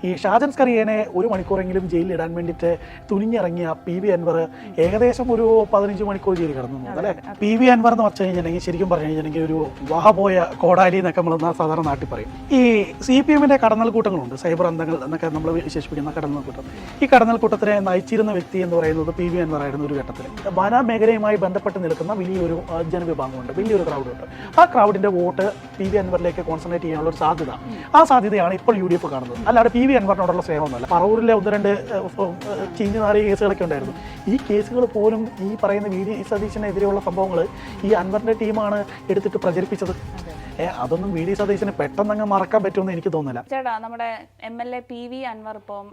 ഈ ഷാജൻ സ്കറിയനെ ഒരു മണിക്കൂറെങ്കിലും ജയിലിൽ ഇടാൻ വേണ്ടിയിട്ട് തുനിഞ്ഞിറങ്ങിയ പി വി അൻവർ ഏകദേശം ഒരു 15 മണിക്കൂർ ജയിലിൽ കിടന്നു അല്ലേ. പി വി അൻവർ എന്ന് വെച്ച് കഴിഞ്ഞിട്ടുണ്ടെങ്കിൽ ശരിക്കും പറഞ്ഞു കഴിഞ്ഞിട്ടുണ്ടെങ്കിൽ ഒരു വാഹപോയ കോടാലി എന്നൊക്കെ നമ്മൾ സാധാരണ നാട്ടിൽ പറയും. ഈ CPM-ന്റെ കടന്നൽ കൂട്ടങ്ങളുണ്ട്, സൈബർ അന്തങ്ങൾ എന്നൊക്കെ നമ്മൾ വിശേഷിപ്പിക്കുന്ന കടന്നൽ കൂട്ടം. ഈ കടന്നൽ കൂട്ടത്തിനെ നയിച്ചിരുന്ന വ്യക്തി എന്ന് പറയുന്നത് പി വി അൻവർ ആയിരുന്നു. ഒരു ഘട്ടത്തിൽ വനമേഖലയുമായി ബന്ധപ്പെട്ട് നിൽക്കുന്ന വലിയൊരു ജനവിഭാഗമുണ്ട്, വലിയൊരു ക്രൗഡുണ്ട്. ആ ക്രൗഡിന്റെ വോട്ട് പി വി അൻവറിലേക്ക് കോൺസെൻട്രേറ്റ് ചെയ്യാനുള്ള ഒരു സാധ്യത, ആ സാധ്യതയാണ് ഇപ്പോൾ UDF കാണുന്നത്. അല്ലാതെ പി വി അൻവറിനോടുള്ള സ്നേഹമൊന്നുമല്ല. പറവൂരിലെ 1-2 ചീഞ്ഞു നാറിയ കേസുകളൊക്കെ ഉണ്ടായിരുന്നു. ഈ കേസുകൾ പോലും ഈ പറയുന്ന VD സതീശനെതിരെയുള്ള സംഭവങ്ങൾ ഈ അൻവറിന്റെ ടീമാണ് എടുത്തിട്ട് പ്രചരിപ്പിച്ചത്. അതൊന്നും VD സതീശന് പെട്ടെന്നങ്ങ് മറക്കാൻ പറ്റുമെന്ന് എനിക്ക് തോന്നുന്നില്ല. ചേട്ടാ, നമ്മുടെ MLA PV അൻവർ ഇപ്പം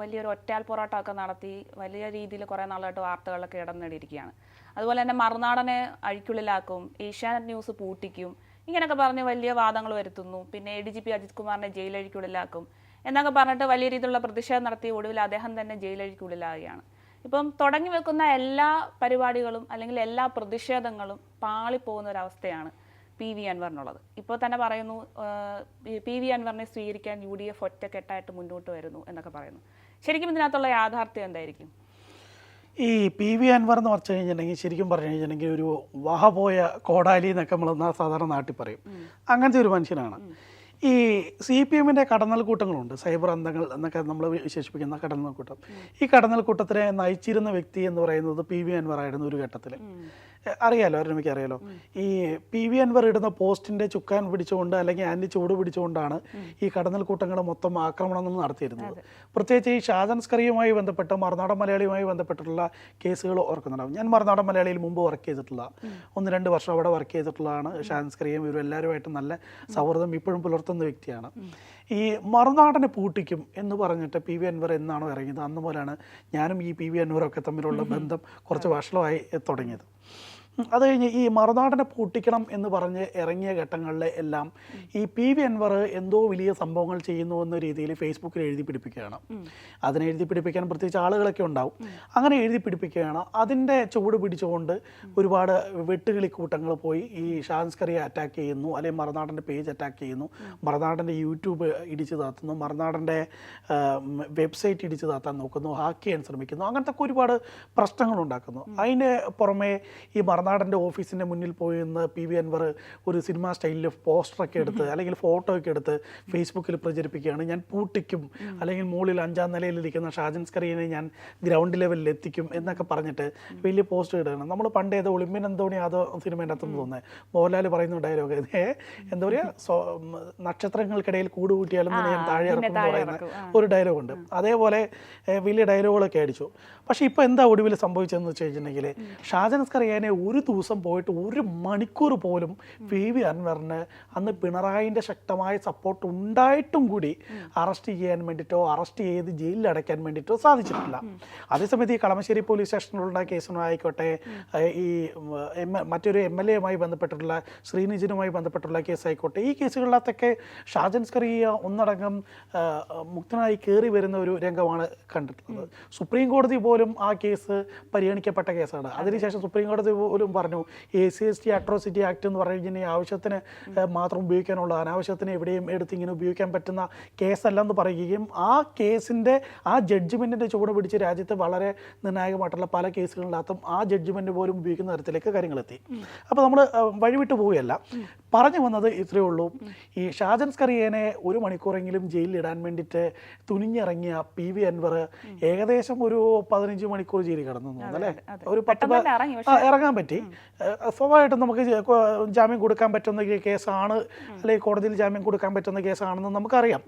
വലിയൊരു ഒറ്റാൽ പോരാട്ടമൊക്കെ നടത്തി വലിയ രീതിയിൽ കുറേ നാളായിട്ട് വാർത്തകളൊക്കെ ഇടം നേടിയിരിക്കുകയാണ്. അതുപോലെ തന്നെ മറുനാടനെ അഴിക്കുള്ളിലാക്കും, ഏഷ്യാനെറ്റ് ന്യൂസ് പൂട്ടിക്കും, ഇങ്ങനെയൊക്കെ പറഞ്ഞ് വലിയ വാദങ്ങൾ വരുത്തുന്നു. പിന്നെ ADGP അജിത് കുമാറിനെ ജയിലഴിക്കുള്ളിലാക്കും എന്നൊക്കെ പറഞ്ഞിട്ട് വലിയ രീതിയിലുള്ള പ്രതിഷേധം നടത്തി ഒടുവിൽ അദ്ദേഹം തന്നെ ജയിലഴിക്കുള്ളിലാകുകയാണ്. ഇപ്പം തുടങ്ങി വെക്കുന്ന എല്ലാ പരിപാടികളും അല്ലെങ്കിൽ എല്ലാ പ്രതിഷേധങ്ങളും പാളിപ്പോകുന്ന ഒരവസ്ഥയാണ് PV അൻവറിനുള്ളത്. ഇപ്പോൾ തന്നെ പറയുന്നു PV അൻവറിനെ സ്വീകരിക്കാൻ UDF ഒറ്റക്കെട്ടായിട്ട് മുന്നോട്ട് വരുന്നു എന്നൊക്കെ പറയുന്നു. ശരിക്കും ഇതിനകത്തുള്ള യാഥാർത്ഥ്യം എന്തായിരിക്കും? ഈ പി വി അൻവർ എന്ന് പറഞ്ഞു കഴിഞ്ഞിട്ടുണ്ടെങ്കിൽ ശരിക്കും പറഞ്ഞു കഴിഞ്ഞിട്ടുണ്ടെങ്കിൽ ഒരു വാഹപോയ കോടാലി എന്നൊക്കെ നമ്മൾ സാധാരണ നാട്ടിൽ പറയും. അങ്ങനത്തെ ഒരു മനുഷ്യനാണ്. ഈ CPM-ന്റെ കടന്നൽ കൂട്ടങ്ങളുണ്ട്, സൈബർ അന്തങ്ങൾ എന്നൊക്കെ നമ്മൾ വിശേഷിപ്പിക്കുന്ന കടന്നൽ കൂട്ടം. ഈ കടന്നൽ കൂട്ടത്തിനെ നയിച്ചിരുന്ന വ്യക്തി എന്ന് പറയുന്നത് പി വി അൻവർ ആയിരുന്നു. ഒരു ഘട്ടത്തിൽ അറിയാലോ, എനിക്ക് അറിയാലോ, ഈ പി വി അൻവർ ഇടുന്ന പോസ്റ്റിന്റെ ചുക്കാൻ പിടിച്ചുകൊണ്ട് അല്ലെങ്കിൽ ആൻറ്റി ചൂട് പിടിച്ചുകൊണ്ടാണ് ഈ കടന്നൽ കൂട്ടങ്ങൾ മൊത്തം ആക്രമണങ്ങൾ നടത്തിയിരുന്നത്. പ്രത്യേകിച്ച് ഈ ഷാജൻ സ്കറിയുമായി ബന്ധപ്പെട്ട് മറുനാടൻ മലയാളിയുമായി ബന്ധപ്പെട്ടിട്ടുള്ള കേസുകൾ ഓർക്കുന്നുണ്ടാവും. ഞാൻ മറുനാടൻ മലയാളിയിൽ മുമ്പ് വർക്ക് ചെയ്തിട്ടുള്ള 1-2 വർഷം അവിടെ വർക്ക് ചെയ്തിട്ടുള്ളതാണ്. ഷാജൻ സ്കറിയും ഇവരും എല്ലാവരുമായിട്ടും നല്ല സൗഹൃദം ഇപ്പോഴും പുലർത്തുന്ന വ്യക്തിയാണ്. ഈ മറുനാടനെ പൂട്ടിക്കും എന്ന് പറഞ്ഞിട്ട് പി വി അൻവർ എന്നാണോ ഇറങ്ങിയത് അന്ന് മുതലാണ് ഞാനും ഈ പി വി അൻവറൊക്കെ തമ്മിലുള്ള ബന്ധം കുറച്ച് വഷളമായി തുടങ്ങിയത്. അത് കഴിഞ്ഞ് ഈ മറുനാടനെ പൂട്ടിക്കണം എന്ന് പറഞ്ഞ് ഇറങ്ങിയ ഘട്ടങ്ങളിലെ എല്ലാം ഈ പി വി അൻവർ എന്തോ വലിയ സംഭവങ്ങൾ ചെയ്യുന്നു എന്ന രീതിയിൽ ഫേസ്ബുക്കിൽ എഴുതി പിടിപ്പിക്കുകയാണ്. അതിനെ എഴുതി പിടിപ്പിക്കാൻ പ്രത്യേകിച്ച് ആളുകളൊക്കെ ഉണ്ടാവും. അങ്ങനെ എഴുതി പിടിപ്പിക്കുകയാണ്. അതിൻ്റെ ചുവട് പിടിച്ചുകൊണ്ട് ഒരുപാട് വെട്ടുകിളി കൂട്ടങ്ങൾ പോയി ഈ ഷാൻസ്കറിയെ അറ്റാക്ക് ചെയ്യുന്നു, അല്ലെങ്കിൽ മറുനാടൻ്റെ പേജ് അറ്റാക്ക് ചെയ്യുന്നു, മറുനാടൻ്റെ യൂട്യൂബ് ഇടിച്ചു താത്തുന്നു, മറുനാടൻ്റെ വെബ്സൈറ്റ് ഇടിച്ചു താത്താൻ നോക്കുന്നു, ഹാക്ക് ചെയ്യാൻ ശ്രമിക്കുന്നു, അങ്ങനത്തെ ഒരുപാട് പ്രശ്നങ്ങൾ ഉണ്ടാക്കുന്നു. അതിന് പുറമെ ഈ മറുനാടൻ്റെ ഓഫീസിൻ്റെ മുന്നിൽ പോയി നിന്ന് പി വി അൻവർ ഒരു സിനിമ സ്റ്റൈലിൽ പോസ്റ്ററൊക്കെ എടുത്ത് അല്ലെങ്കിൽ ഫോട്ടോ ഒക്കെ എടുത്ത് ഫേസ്ബുക്കിൽ പ്രചരിപ്പിക്കുകയാണ്. ഞാൻ പൂട്ടിക്കും, അല്ലെങ്കിൽ മുകളിൽ 5ാം നിലയിലിരിക്കുന്ന ഷാജൻ സ്കറിയനെ ഞാൻ ഗ്രൗണ്ട് ലെവലിൽ എത്തിക്കും എന്നൊക്കെ പറഞ്ഞിട്ട് വലിയ പോസ്റ്റർ ഇടുകയാണ്. നമ്മൾ പണ്ട് ഏതോ ഒളിമ്പ്യൻ എന്തോണി അതോ സിനിമേൻ്റെ അകത്തെന്ന് തോന്നുന്നത് മോഹൻലാൽ പറയുന്ന ഡയലോഗ്, എന്താ പറയുക, നക്ഷത്രങ്ങൾക്കിടയിൽ കൂട് കൂട്ടിയാലും ഞാൻ താഴെ ഇറക്കും എന്ന് പറയുന്ന ഒരു ഡയലോഗുണ്ട്. അതേപോലെ വലിയ ഡയലോഗുകളൊക്കെ അടിച്ചു. പക്ഷേ ഇപ്പോൾ എന്താ ഒടുവിൽ സംഭവിച്ചതെന്ന് വെച്ച് കഴിഞ്ഞിട്ടുണ്ടെങ്കിൽ ഷാജൻ സ്കറിയനെ ഒരു ദിവസം പോയിട്ട് 1 മണിക്കൂർ പോലും പി വി അൻവറിന് അന്ന് പിണറായിൻ്റെ ശക്തമായ സപ്പോർട്ട് ഉണ്ടായിട്ടും കൂടി അറസ്റ്റ് ചെയ്യാൻ വേണ്ടിയിട്ടോ അറസ്റ്റ് ചെയ്ത് ജയിലിൽ അടയ്ക്കാൻ വേണ്ടിയിട്ടോ സാധിച്ചിട്ടില്ല. അതേസമയത്ത് ഈ കളമശ്ശേരി പോലീസ് സ്റ്റേഷനിലുള്ള കേസുമായിക്കോട്ടെ, ഈ മറ്റൊരു MLA-യുമായി ബന്ധപ്പെട്ടിട്ടുള്ള ശ്രീനിജിനുമായി ബന്ധപ്പെട്ടുള്ള കേസായിക്കോട്ടെ, ഈ കേസുകളിലകത്തൊക്കെ ഷാജൻ സ്കറിയ ഒന്നടങ്കം മുക്തനായി കയറി വരുന്ന ഒരു രംഗമാണ് കണ്ടിട്ടുള്ളത്. സുപ്രീം കോടതി പോലും ആ കേസ് പരിഗണിക്കപ്പെട്ട കേസാണ്. അതിനുശേഷം സുപ്രീം കോടതി പോലും പറഞ്ഞു ACST അട്രോസിറ്റി ആക്ട് എന്ന് പറഞ്ഞു കഴിഞ്ഞാൽ ആവശ്യത്തിന് മാത്രം ഉപയോഗിക്കാനുള്ള, അനാവശ്യത്തിന് എവിടെയും എടുത്ത് ഇങ്ങനെ ഉപയോഗിക്കാൻ പറ്റുന്ന കേസല്ലെന്ന് പറയുകയും ആ കേസിൻ്റെ ആ ജഡ്ജ്മെൻറ്റിൻ്റെ ചുവട് പിടിച്ച് രാജ്യത്ത് വളരെ നിർണായകമായിട്ടുള്ള പല കേസുകളിനകത്തും ആ ജഡ്ജ്മെൻറ്റ് പോലും ഉപയോഗിക്കുന്ന തരത്തിലേക്ക് കാര്യങ്ങളെത്തി. അപ്പോൾ നമ്മൾ വഴിവിട്ട് പോവുകയല്ല, പറഞ്ഞു വന്നത് ഇത്രയേ ഉള്ളൂ. ഈ ഷാജൻ സ്കറിയനെ 1 മണിക്കൂറെങ്കിലും ജയിലിൽ ഇടാൻ വേണ്ടിയിട്ട് തുനിഞ്ഞിറങ്ങിയ പി വി അൻവർ ഏകദേശം ഒരു 15 മണിക്കൂർ ജയിലിൽ കിടന്നു അല്ലേ. ഒരു 10 ഇറങ്ങാൻ പറ്റി. സ്വാഭാവികമായിട്ടും നമുക്ക് ജാമ്യം കൊടുക്കാൻ പറ്റുന്ന കേസാണ്, അല്ലെങ്കിൽ കോടതിയിൽ ജാമ്യം കൊടുക്കാൻ പറ്റുന്ന കേസാണെന്ന് നമുക്കറിയാം.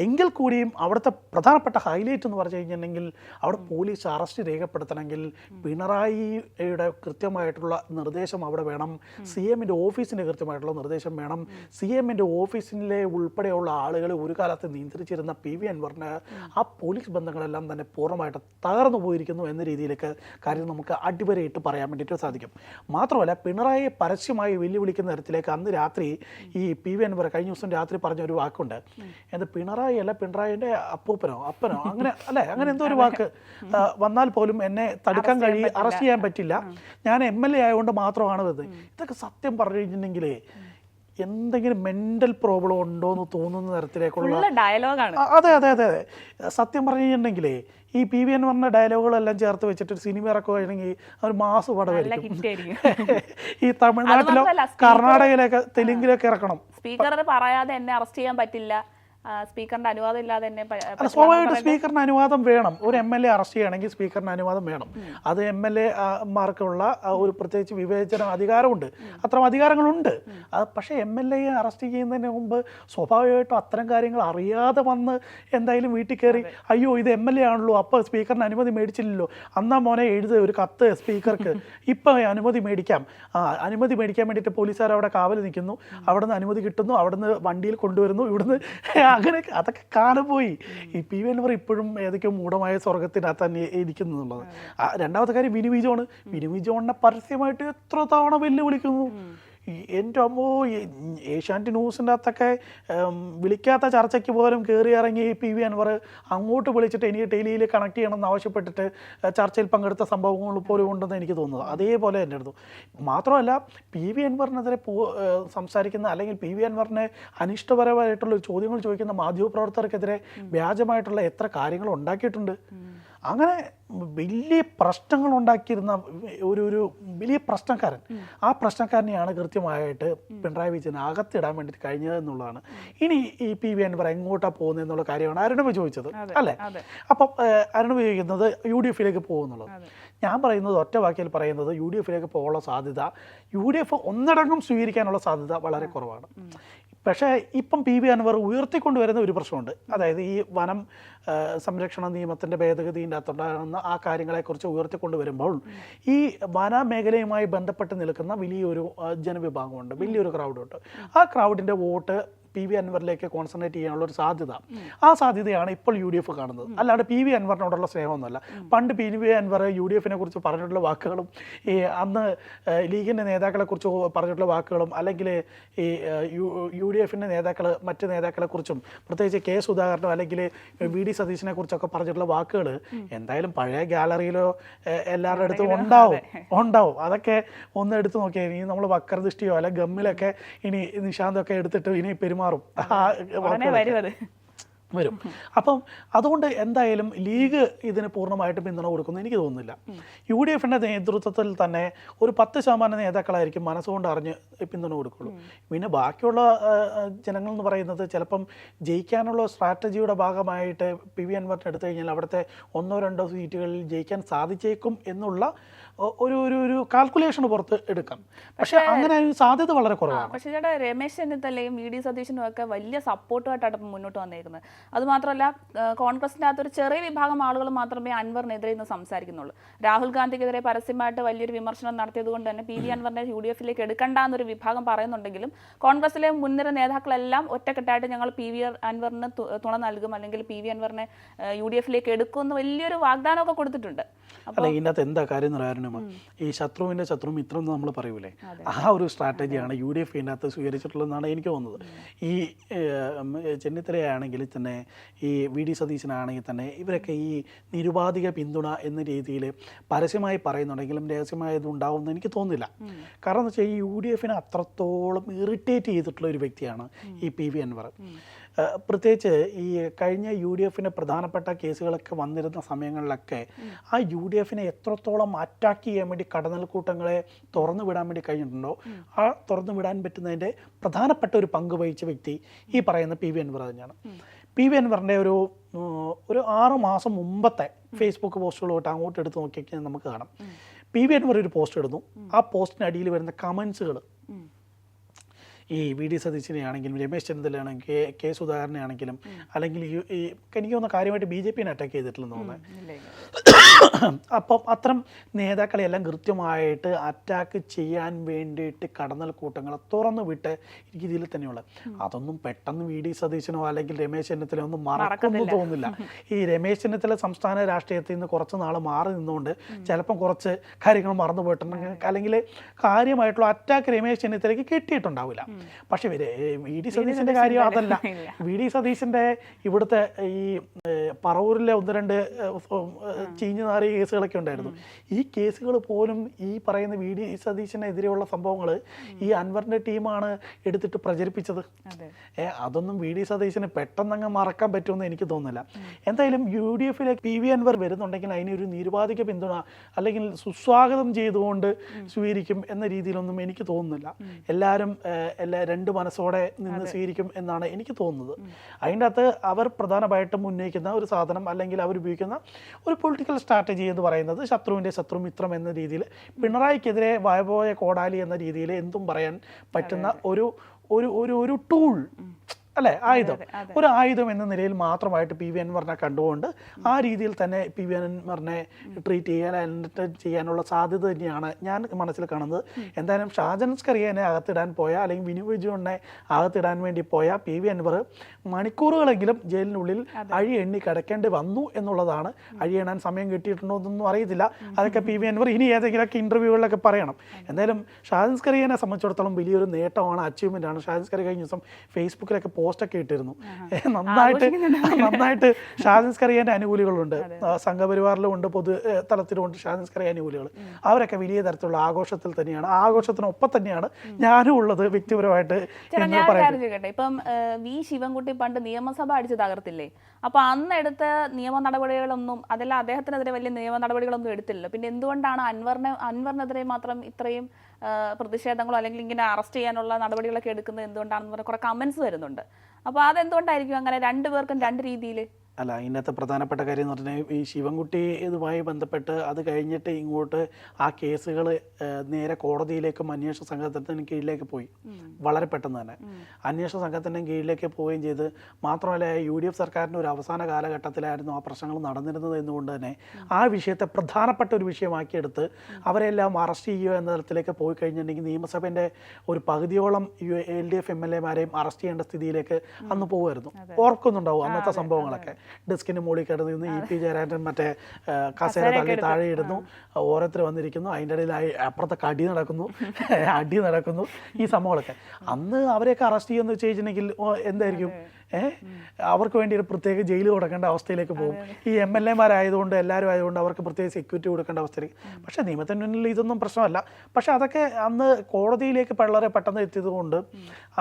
എങ്കിൽ കൂടിയും അവിടുത്തെ പ്രധാനപ്പെട്ട ഹൈലൈറ്റ് എന്ന് പറഞ്ഞു കഴിഞ്ഞിട്ടുണ്ടെങ്കിൽ അവിടെ പോലീസ് അറസ്റ്റ് രേഖപ്പെടുത്തണമെങ്കിൽ പിണറായിയുടെ കൃത്യമായിട്ടുള്ള നിർദ്ദേശം അവിടെ വേണം, CM-ൻ്റെ ഓഫീസിൻ്റെ കൃത്യമായിട്ടുള്ള നിർദ്ദേശം വേണം. CM-ൻ്റെ ഓഫീസിലെ ഉൾപ്പെടെയുള്ള ആളുകൾ ഒരു കാലത്ത് നിയന്ത്രിച്ചിരുന്ന പി വി അൻവറിന് ആ പോലീസ് ബന്ധങ്ങളെല്ലാം തന്നെ പൂർണ്ണമായിട്ട് തകർന്നു പോയിരിക്കുന്നു എന്ന രീതിയിലേക്ക് കാര്യം നമുക്ക് അടിവരയിട്ട് പറയാൻ വേണ്ടിയിട്ട് സാധിക്കും. മാത്രമല്ല, പിണറായിയെ പരസ്യമായി വെല്ലുവിളിക്കുന്ന തരത്തിലേക്ക് അന്ന് രാത്രി ഈ പി വി അൻവർ കഴിഞ്ഞ ദിവസം രാത്രി പറഞ്ഞ ഒരു വാക്കുണ്ട്, എന്ത് പിണറായി അല്ല പിണറായിൻ്റെ അപ്പനോ അങ്ങനെ അല്ലേ, അങ്ങനെ എന്തോ ഒരു വാക്ക് വന്നാൽ പോലും എന്നെ തടുക്കാൻ അറസ്റ്റ് ചെയ്യാൻ പറ്റില്ല, ഞാൻ MLA ആയതുകൊണ്ട് മാത്രമാണ് ഇത്. ഇതൊക്കെ സത്യം പറഞ്ഞു കഴിഞ്ഞിട്ടുണ്ടെങ്കിൽ എന്തെങ്കിലും മെൻ്റൽ പ്രോബ്ലം ഉണ്ടോ എന്ന് തോന്നുന്ന തരത്തിലേക്കുള്ള ഡയലോഗാണ്. അതെ അതെ അതെ അതെ. സത്യം പറഞ്ഞു കഴിഞ്ഞിട്ടുണ്ടെങ്കിലേ ഈ PV അൻവറിൻ്റെ ഡയലോഗുകളെല്ലാം ചേർത്ത് വെച്ചിട്ട് ഒരു സിനിമ ഇറക്കുകയാണെങ്കിൽ ഒരു മാസ് പടമായിരിക്കും. ഈ തമിഴ്നാട്ടിലോ കർണാടകയിലൊക്കെ തെലുങ്കിലൊക്കെ ഇറക്കണം. സ്പീക്കർ പറയാതെ എന്നെ അറസ്റ്റ് ചെയ്യാൻ പറ്റില്ല, സ്പീക്കറിന്റെ അനുവാദം ഇല്ലാതെ തന്നെ സ്വാഭാവികമായിട്ട് സ്പീക്കറിന് അനുവാദം വേണം. ഒരു MLA അറസ്റ്റ് ചെയ്യണമെങ്കിൽ സ്പീക്കറിന് അനുവാദം വേണം. അത് MLA മാർക്കുള്ള ഒരു പ്രത്യേകിച്ച് വിവേചന അധികാരമുണ്ട്, അത്തരം അധികാരങ്ങളുണ്ട്. പക്ഷേ MLA അറസ്റ്റ് ചെയ്യുന്നതിന് മുമ്പ് സ്വാഭാവികമായിട്ടും അത്തരം കാര്യങ്ങൾ അറിയാതെ വന്ന് എന്തായാലും വീട്ടിൽ കയറി അയ്യോ ഇത് MLA ആണല്ലോ, അപ്പോൾ സ്പീക്കറിന് അനുമതി മേടിച്ചില്ലല്ലോ, അന്നാ മോനെ എഴുതി ഒരു കത്ത് സ്പീക്കർക്ക്, ഇപ്പം അനുമതി മേടിക്കാം. അനുമതി മേടിക്കാൻ വേണ്ടിയിട്ട് പോലീസുകാർ അവിടെ കാവൽ നിൽക്കുന്നു, അവിടെ നിന്ന് അനുമതി കിട്ടുന്നു, അവിടെ നിന്ന് വണ്ടിയിൽ കൊണ്ടുവരുന്നു, ഇവിടുന്ന് അങ്ങനെ അതൊക്കെ കാലം ഈ PV അൻവർ ഇപ്പോഴും ഏതൊക്കെയോ മൂഢമായ സ്വർഗത്തിനകത്ത് തന്നെ ഇരിക്കുന്നു എന്നുള്ളത്. രണ്ടാമത്തെ കാര്യം വിനു ജോണിനെ പരസ്യമായിട്ട് എത്ര തവണ വെല്ലുവിളിക്കുന്നു. എൻ്റെ അമ്മോ, ഏഷ്യാനെറ്റ് ന്യൂസിൻ്റെ അകത്തൊക്കെ വിളിക്കാത്ത ചർച്ചയ്ക്ക് പോലും കയറി ഇറങ്ങി PV അൻവർ അങ്ങോട്ട് വിളിച്ചിട്ട് എനിക്ക് ടെലിയിൽ കണക്ട് ചെയ്യണമെന്ന് ആവശ്യപ്പെട്ടിട്ട് ചർച്ചയിൽ പങ്കെടുത്ത സംഭവങ്ങൾ പോലും ഉണ്ടെന്ന് എനിക്ക് തോന്നുന്നത്. അതേപോലെ എൻ്റെ അടുത്തു മാത്രമല്ല PV അൻവറിനെതിരെ സംസാരിക്കുന്ന അല്ലെങ്കിൽ PV അൻവറിനെ അനിഷ്ടപരമായിട്ടുള്ള ചോദ്യങ്ങൾ ചോദിക്കുന്ന മാധ്യമപ്രവർത്തകർക്കെതിരെ വ്യാജമായിട്ടുള്ള എത്ര കാര്യങ്ങൾ ഉണ്ടാക്കിയിട്ടുണ്ട്. അങ്ങനെ വലിയ പ്രശ്നങ്ങൾ ഉണ്ടാക്കിയിരുന്ന ഒരു വലിയ പ്രശ്നക്കാരൻ, ആ പ്രശ്നക്കാരനെയാണ് കൃത്യമായിട്ട് പിണറായി വിജയൻ അകത്തിടാൻ വേണ്ടിയിട്ട് കഴിഞ്ഞത് എന്നുള്ളതാണ്. ഇനി ഈ PV അൻവർ എങ്ങോട്ടാണ് പോകുന്നത് എന്നുള്ള കാര്യമാണ് അരുണവ് ചോദിച്ചത് അല്ലേ? അപ്പം അരുണവ് ചോദിക്കുന്നത് UDF പോകുന്നുള്ളത്. ഞാൻ പറയുന്നത് ഒറ്റ വാക്കിൽ പറയുന്നത് UDF പോകാനുള്ള സാധ്യത UDF ഒന്നടങ്കം സ്വീകരിക്കാനുള്ള സാധ്യത വളരെ കുറവാണ്. പക്ഷേ ഇപ്പം PV അൻവർ ഉയർത്തിക്കൊണ്ടുവരുന്ന ഒരു പ്രശ്നമുണ്ട്. അതായത് ഈ വനം സംരക്ഷണ നിയമത്തിൻ്റെ ഭേദഗതിൻ്റെ അകത്തുണ്ടാകുന്ന ആ കാര്യങ്ങളെക്കുറിച്ച് ഉയർത്തിക്കൊണ്ടുവരുമ്പോൾ ഈ വനമേഖലയുമായി ബന്ധപ്പെട്ട് നിൽക്കുന്ന വലിയൊരു ജനവിഭാഗമുണ്ട്, വലിയൊരു ക്രൗഡുണ്ട്. ആ ക്രൗഡിൻ്റെ വോട്ട് PV അൻവറിലേക്ക് കോൺസെൻട്രേറ്റ് ചെയ്യാനുള്ള ഒരു സാധ്യത, ആ സാധ്യതയാണ് ഇപ്പോൾ UDF കാണുന്നത്. അല്ലാണ്ട് PV അൻവറിനോടുള്ള സ്നേഹമൊന്നുമല്ല. പണ്ട് PV അൻവർ UDF കുറിച്ച് പറഞ്ഞിട്ടുള്ള വാക്കുകളും ഈ അന്ന് ലീഗിൻ്റെ നേതാക്കളെക്കുറിച്ച് പറഞ്ഞിട്ടുള്ള വാക്കുകളും അല്ലെങ്കിൽ ഈ UDF നേതാക്കൾ മറ്റ് നേതാക്കളെക്കുറിച്ചും പ്രത്യേകിച്ച് K സുധാകരനോ അല്ലെങ്കിൽ VD സതീശനെ കുറിച്ചൊക്കെ പറഞ്ഞിട്ടുള്ള വാക്കുകൾ എന്തായാലും പഴയ ഗാലറിയിലോ എല്ലാവരുടെ അടുത്തും ഉണ്ടാവും. അതൊക്കെ ഒന്ന് എടുത്തു നോക്കിയാൽ ഇനി നമ്മൾ വക്രദൃഷ്ടിയോ അല്ലെങ്കിൽ ഗമ്മിലൊക്കെ ഇനി നിശാന്തൊക്കെ എടുത്തിട്ട് ഇനി പെരുമാറും വരും. അപ്പം അതുകൊണ്ട് എന്തായാലും ലീഗ് ഇതിന് പൂർണ്ണമായിട്ട് പിന്തുണ കൊടുക്കുന്നു എനിക്ക് തോന്നുന്നില്ല. UDF നേതൃത്വത്തിൽ തന്നെ ഒരു 10% നേതാക്കളായിരിക്കും മനസ്സുകൊണ്ട് അറിഞ്ഞ് പിന്തുണ കൊടുക്കുള്ളൂ. പിന്നെ ബാക്കിയുള്ള ജനങ്ങൾ എന്ന് പറയുന്നത് ചിലപ്പം ജയിക്കാനുള്ള സ്ട്രാറ്റജിയുടെ ഭാഗമായിട്ട് PV അൻവറിനെ എടുത്തു കഴിഞ്ഞാൽ അവിടുത്തെ 1-2 സീറ്റുകളിൽ ജയിക്കാൻ സാധിച്ചേക്കും എന്നുള്ള ഒരു കാൽക്കുലേഷൻ പുറത്ത് എടുക്കാം. പക്ഷെ അങ്ങനെ സാധ്യത വളരെ കുറവാണ്. പക്ഷേ ചേട്ടാ, രമേശ് ചെന്നിത്തലയും VD സതീശനും ഒക്കെ വലിയ സപ്പോർട്ടുമായിട്ടാണ് മുന്നോട്ട് വന്നേക്കുന്നത്. അതുമാത്രമല്ല കോൺഗ്രസിൻ്റെ അകത്തൊരു ചെറിയ വിഭാഗം ആളുകൾ മാത്രമേ അൻവറിനെതിരെ ഇന്ന് സംസാരിക്കുന്നുള്ളൂ. രാഹുൽ ഗാന്ധിക്കെതിരെ പരസ്യമായിട്ട് വലിയൊരു വിമർശനം നടത്തിയത് കൊണ്ട് തന്നെ PV അൻവറിനെ UDF എടുക്കണ്ട എന്നൊരു വിഭാഗം പറയുന്നുണ്ടെങ്കിലും കോൺഗ്രസിലെ മുൻനിര നേതാക്കളെല്ലാം ഒറ്റക്കെട്ടായിട്ട് ഞങ്ങൾ PV അൻവറിന് തുണ നൽകും അല്ലെങ്കിൽ PV അൻവറിനെ UDF എടുക്കുമെന്ന് വലിയൊരു വാഗ്ദാനമൊക്കെ കൊടുത്തിട്ടുണ്ട്. അല്ല, ഇതിനകത്ത് എന്താ കാര്യം എന്ന് പറയാനും ഈ ശത്രുവിൻ്റെ ശത്രു മിത്രം എന്ന് നമ്മൾ പറയൂലേ, ആ ഒരു സ്ട്രാറ്റജിയാണ് UDF ഇതിനകത്ത് സ്വീകരിച്ചിട്ടുള്ളതെന്നാണ് എനിക്ക് തോന്നുന്നത്. ഈ ചെന്നിത്തലയാണെങ്കിൽ തന്നെ ഈ VD സതീശനാണെങ്കിൽ തന്നെ ഇവരൊക്കെ ഈ നിരുപാധിക പിന്തുണ എന്ന രീതിയിൽ പരസ്യമായി പറയുന്നുണ്ടെങ്കിലും രഹസ്യമായത് ഉണ്ടാവുമെന്ന് എനിക്ക് തോന്നുന്നില്ല. കാരണം എന്ന് വെച്ചാൽ ഈ UDF അത്രത്തോളം ഇറിറ്റേറ്റ് ചെയ്തിട്ടുള്ള ഒരു വ്യക്തിയാണ് ഈ PV അൻവർ. പ്രത്യേകിച്ച് ഈ കഴിഞ്ഞ UDF പ്രധാനപ്പെട്ട കേസുകളൊക്കെ വന്നിരുന്ന സമയങ്ങളിലൊക്കെ ആ UDF എത്രത്തോളം അറ്റാക്ക് ചെയ്യാൻ വേണ്ടി കടന്നൽക്കൂട്ടങ്ങളെ തുറന്നു വിടാൻ വേണ്ടി കഴിഞ്ഞിട്ടുണ്ടോ, ആ തുറന്നു വിടാൻ പറ്റുന്നതിൻ്റെ പ്രധാനപ്പെട്ട ഒരു പങ്ക് വഹിച്ച വ്യക്തി ഈ പറയുന്ന PV അൻവർ തന്നെയാണ്. PV അൻവറിൻ്റെ ഒരു 6 മാസം മുമ്പത്തെ ഫേസ്ബുക്ക് പോസ്റ്റുകളോട്ട് അങ്ങോട്ട് എടുത്ത് നോക്കിയാൽ നമുക്ക് കാണാം. PV അൻവർ ഒരു പോസ്റ്റ് ഇടുന്നു, ആ പോസ്റ്റിനടിയിൽ വരുന്ന കമൻസുകൾ ഈ VD സതീശനെ ആണെങ്കിലും രമേശ് ചെന്നിത്തലയാണെങ്കിൽ K സുധാകരനെ ആണെങ്കിലും അല്ലെങ്കിൽ ഈ എനിക്ക് തോന്നുന്ന കാര്യമായിട്ട് BJP അറ്റാക്ക് ചെയ്തിട്ടില്ലെന്ന് തോന്നുന്നത്. അപ്പം അത്തരം നേതാക്കളെല്ലാം കൃത്യമായിട്ട് അറ്റാക്ക് ചെയ്യാൻ വേണ്ടിയിട്ട് കടന്നൽക്കൂട്ടങ്ങളെ തുറന്നു വിട്ട് രീതിയിൽ തന്നെയുള്ള അതൊന്നും പെട്ടെന്ന് VD സതീശനോ അല്ലെങ്കിൽ രമേശ് ചെന്നിത്തല ഒന്നും മറക്കുന്നു തോന്നുന്നില്ല. ഈ രമേശ് ചെന്നിത്തല സംസ്ഥാന രാഷ്ട്രീയത്തിൽ നിന്ന് കുറച്ച് നാൾ മാറി നിന്നുകൊണ്ട് ചിലപ്പം കുറച്ച് കാര്യങ്ങൾ മറന്നു പോയിട്ടുണ്ടെങ്കിൽ അല്ലെങ്കിൽ കാര്യമായിട്ടുള്ള അറ്റാക്ക് രമേശ് ചെന്നിത്തലയ്ക്ക് കിട്ടിയിട്ടുണ്ടാവില്ല. പക്ഷെ VD സതീശൻ്റെ കാര്യം അതല്ല. VD സതീശൻ്റെ ഇവിടുത്തെ ഈ പറവൂരിലെ 1-2 ചീഞ്ഞ പൊളിഞ്ഞു നാറിയ കേസുകളൊക്കെ ഉണ്ടായിരുന്നു. ഈ കേസുകൾ പോലും ഈ പറയുന്ന വി ഡി സതീശനെതിരെയുള്ള സംഭവങ്ങൾ ഈ അൻവറിൻ്റെ ടീമാണ് എടുത്തിട്ട് പ്രചരിപ്പിച്ചത്. അതൊന്നും വി ഡി സതീശന് പെട്ടെന്നങ്ങ് മറക്കാൻ പറ്റുമെന്ന് എനിക്ക് തോന്നുന്നില്ല. എന്തായാലും UDF പി വി അൻവർ വരുന്നുണ്ടെങ്കിൽ അതിനൊരു നിരുപാധിക പിന്തുണ അല്ലെങ്കിൽ സുസ്വാഗതം ചെയ്തുകൊണ്ട് സ്വീകരിക്കും എന്ന രീതിയിലൊന്നും എനിക്ക് തോന്നുന്നില്ല. എല്ലാവരും രണ്ട് മനസ്സോടെ നിന്ന് സ്വീകരിക്കും എന്നാണ് എനിക്ക് തോന്നുന്നത്. അതിൻ്റെ അകത്ത് അവർ പ്രധാനമായിട്ടും ഉന്നയിക്കുന്ന ഒരു സാധനം അല്ലെങ്കിൽ അവർ ഉപയോഗിക്കുന്ന ഒരു പൊളിറ്റിക്കൽ സ്ട്രാറ്റജി എന്ന് പറയുന്നത് ശത്രുവിൻ്റെ ശത്രു മിത്രം എന്ന രീതിയിൽ പിണറായിക്കെതിരെ വായപോയ കോടാലി എന്ന രീതിയിൽ എന്തും പറയാൻ പറ്റുന്ന ഒരു ഒരു ഒരു ഒരു ടൂൾ അല്ലേ, ആയുധം, ഒരു ആയുധം എന്ന നിലയിൽ മാത്രമായിട്ട് പി വി അൻവറിനെ കണ്ടുകൊണ്ട് ആ രീതിയിൽ തന്നെ പി വി അൻവറിനെ ട്രീറ്റ് ചെയ്യാനുള്ള സാധ്യത തന്നെയാണ് ഞാൻ മനസ്സിൽ കാണുന്നത്. എന്തായാലും ഷാജൻ സ്കറിയനെ അകത്തിടാൻ പോയ അല്ലെങ്കിൽ വിനു വിജുവിനെ അകത്തിടാൻ വേണ്ടി പോയ പി വി അൻവർ മണിക്കൂറുകളെങ്കിലും ജയിലിനുള്ളിൽ അഴി എണ്ണി കിടക്കേണ്ടി വന്നു എന്നുള്ളതാണ്. അഴി എണ്ണാൻ സമയം കിട്ടിയിട്ടുണ്ടോ എന്നൊന്നും അറിയത്തില്ല. അതൊക്കെ പി വി അൻവർ ഇനി ഏതെങ്കിലുമൊക്കെ ഇൻ്റർവ്യൂകളിലൊക്കെ പറയണം. എന്തായാലും ഷാജൻ സ്കറിയനെ സംബന്ധിച്ചിടത്തോളം വലിയൊരു നേട്ടമാണ്, അച്ചീവ്മെൻ്റ് ആണ്. ഷാജൻ സ്കറി കഴിഞ്ഞ ദിവസം ഫേസ്ബുക്കിലൊക്കെ പോസ്റ്റൊക്കെ ഇട്ടിരുന്നു. നന്നായിട്ട് ഷാജൻ സ്കറിയൻ്റെ അനുകൂലികളുണ്ട്, സംഘപരിവാറിലുമുണ്ട്, പൊതു തലത്തിലുമുണ്ട് ഷാജൻ സ്കറിയ അനുകൂലികൾ. അവരൊക്കെ വലിയ തരത്തിലുള്ള ആഘോഷത്തിൽ തന്നെയാണ്, ആഘോഷത്തിനൊപ്പം തന്നെയാണ് ഞാനും ഉള്ളത് വ്യക്തിപരമായിട്ട്. ഇപ്പം വി ശിവൻകുട്ടി പണ്ട് നിയമസഭ അടിച്ച് തകർത്തില്ലേ, അപ്പൊ അന്ന് എടുത്ത നിയമ നടപടികളൊന്നും അതെല്ലാം അദ്ദേഹത്തിനെതിരെ വലിയ നിയമ നടപടികളൊന്നും എടുത്തില്ലല്ലോ. പിന്നെ എന്തുകൊണ്ടാണ് അൻവറിനെതിരെ മാത്രം ഇത്രയും പ്രതിഷേധങ്ങളോ അല്ലെങ്കിൽ ഇങ്ങനെ അറസ്റ്റ് ചെയ്യാനുള്ള നടപടികളൊക്കെ എടുക്കുന്നത് എന്തുകൊണ്ടാണെന്ന് പറഞ്ഞ കുറെ കമന്റ്സ് വരുന്നുണ്ട്. അപ്പോൾ അതെന്തുകൊണ്ടായിരിക്കും അങ്ങനെ രണ്ടുപേർക്കും രണ്ട് രീതിയിൽ? അല്ല, ഇതിനകത്ത് പ്രധാനപ്പെട്ട കാര്യം എന്ന് പറഞ്ഞാൽ ഈ ശിവൻകുട്ടി ഇതുമായി ബന്ധപ്പെട്ട് അത് കഴിഞ്ഞിട്ട് ഇങ്ങോട്ട് ആ കേസുകൾ നേരെ കോടതിയിലേക്കും അന്വേഷണ സംഘത്തിന് കീഴിലേക്ക് പോയി. വളരെ പെട്ടെന്ന് തന്നെ അന്വേഷണ സംഘത്തിൻ്റെ കീഴിലേക്ക് പോവുകയും ചെയ്ത്, മാത്രമല്ല UDF സർക്കാരിൻ്റെ ഒരു അവസാന കാലഘട്ടത്തിലായിരുന്നു ആ പ്രശ്നങ്ങൾ നടന്നിരുന്നത് എന്നുകൊണ്ട് തന്നെ ആ വിഷയത്തെ പ്രധാനപ്പെട്ട ഒരു വിഷയമാക്കിയെടുത്ത് അവരെല്ലാം അറസ്റ്റ് ചെയ്യുക എന്ന തരത്തിലേക്ക് പോയി കഴിഞ്ഞിട്ടുണ്ടെങ്കിൽ നിയമസഭേൻ്റെ ഒരു പകുതിയോളം LDF MLA-മാരെയും അറസ്റ്റ് ചെയ്യേണ്ട സ്ഥിതിയിലേക്ക് അന്ന് പോകുമായിരുന്നു. ഓർക്കുന്നുണ്ടാവും അന്നത്തെ സംഭവങ്ങളൊക്കെ. ഡെസ്കിന് മുകളിൽ കിടന്നു നിന്ന് EP ജയരാജൻ മറ്റേ കസേര തള്ളി താഴെ ഇടുന്നു, ഓരോരുത്തർ വന്നിരിക്കുന്നു, അതിൻ്റെ ഇടയിൽ അപ്പുറത്തെ അടി നടക്കുന്നു ഈ സംഭവങ്ങളൊക്കെ. അന്ന് അവരെയൊക്കെ അറസ്റ്റ് ചെയ്യുമെന്ന് വെച്ച് കഴിഞ്ഞിട്ടുണ്ടെങ്കിൽ എന്തായിരിക്കും, അവർക്ക് വേണ്ടി ഒരു പ്രത്യേക ജയിൽ കൊടുക്കേണ്ട അവസ്ഥയിലേക്ക് പോകും. ഈ MLA-മാരായതുകൊണ്ട് എല്ലാവരും ആയതുകൊണ്ട് അവർക്ക് പ്രത്യേക സെക്യൂരിറ്റി കൊടുക്കേണ്ട അവസ്ഥയിലേക്ക്. പക്ഷേ നിയമത്തിന് മുന്നിൽ ഇതൊന്നും പ്രശ്നമല്ല. പക്ഷേ അതൊക്കെ അന്ന് കോടതിയിലേക്ക് വളരെ പെട്ടെന്ന് എത്തിയതുകൊണ്ട്,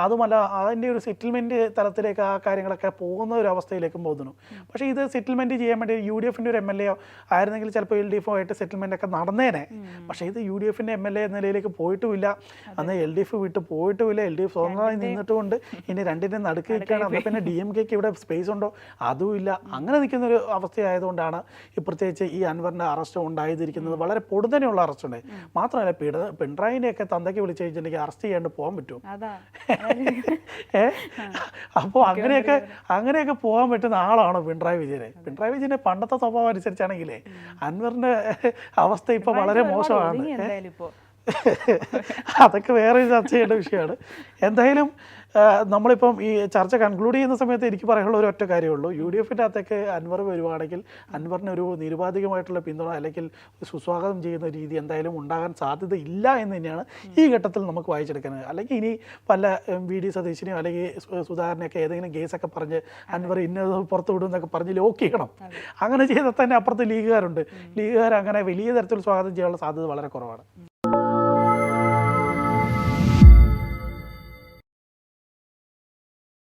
അതുമല്ല അതിൻ്റെ ഒരു സെറ്റിൽമെൻറ്റ് തലത്തിലേക്ക് ആ കാര്യങ്ങളൊക്കെ പോകുന്ന ഒരു അവസ്ഥയിലേക്കും പോകുന്നു. പക്ഷേ ഇത് സെറ്റിൽമെൻറ്റ് ചെയ്യാൻ വേണ്ടി UDF-ൻ്റെ ഒരു MLA ആയിരുന്നെങ്കിൽ ചിലപ്പോൾ LDF ആയിട്ട് സെറ്റിൽമെൻ്റ് ഒക്കെ നടന്നേനെ. പക്ഷേ ഇത് UDF-ൻ്റെ MLA എന്ന നിലയിലേക്ക് പോയിട്ടുമില്ല, അന്ന് LDF വിട്ട് പോയിട്ടുമില്ല. LDF സ്വന്തമായി നിന്നിട്ടുകൊണ്ട് ഇനി രണ്ടിൻ്റെ നടുക്ക് നിൽക്കുകയാണ്. അന്ന് പിന്നെ DMK-ക്ക് ഇവിടെ സ്പേസ് ഉണ്ടോ അതുമില്ല. അങ്ങനെ നിൽക്കുന്നൊരു അവസ്ഥയായതുകൊണ്ടാണ് പ്രത്യേകിച്ച് ഈ അൻവറിൻ്റെ അറസ്റ്റ് ഉണ്ടായിരിക്കുന്നത്. വളരെ പൊടുന്നനെയുള്ള അറസ്റ്റ് ഉണ്ടായി. മാത്രമല്ല പിണറായിനെയൊക്കെ തന്തയ്ക്ക് വിളിച്ച് കഴിഞ്ഞിട്ടുണ്ടെങ്കിൽ അറസ്റ്റ് ചെയ്യാണ്ട് പോകാൻ പറ്റുമോ? അപ്പോൾ അങ്ങനെയൊക്കെ പോകാൻ പറ്റുന്ന ആളാണ് പിണറായി വിജയനെ. പിണറായി വിജയൻ്റെ പണ്ടത്തെ സ്വഭാവം അനുസരിച്ചാണെങ്കിലേ അൻവറിൻ്റെ അവസ്ഥ ഇപ്പോൾ വളരെ മോശമാണ്. അതൊക്കെ വേറെ ചർച്ച ചെയ്യേണ്ട വിഷയമാണ്. എന്തായാലും നമ്മളിപ്പം ഈ ചർച്ച കൺക്ലൂഡ് ചെയ്യുന്ന സമയത്ത് എനിക്ക് പറയാനുള്ള ഒരു ഒറ്റ കാര്യമുള്ളൂ. UDF-ൻ്റെ അകത്തേക്ക് അൻവർ വരുവാണെങ്കിൽ അൻവറിനൊരു നിരുപാധികമായിട്ടുള്ള പിന്തുണ അല്ലെങ്കിൽ സുസ്വാഗതം ചെയ്യുന്ന രീതി എന്തായാലും ഉണ്ടാകാൻ സാധ്യത ഇല്ല എന്ന് തന്നെയാണ് ഈ ഘട്ടത്തിൽ നമുക്ക് വായിച്ചെടുക്കുന്നത്. അല്ലെങ്കിൽ ഇനി വല്ല VD സതീശനെയോ അല്ലെങ്കിൽ സുധാകരനെയൊക്കെ ഏതെങ്കിലും കേസൊക്കെ പറഞ്ഞ് അൻവർ ഇന്നത് പുറത്ത് വിടും എന്നൊക്കെ പറഞ്ഞ് ലോക്ക് ചെയ്യണം. അങ്ങനെ ചെയ്താൽ തന്നെ അപ്പുറത്ത് ലീഗുകാരുണ്ട്. ലീഗുകാർ അങ്ങനെ വലിയ തരത്തിൽ സ്വാഗതം ചെയ്യാനുള്ള സാധ്യത വളരെ കുറവാണ്.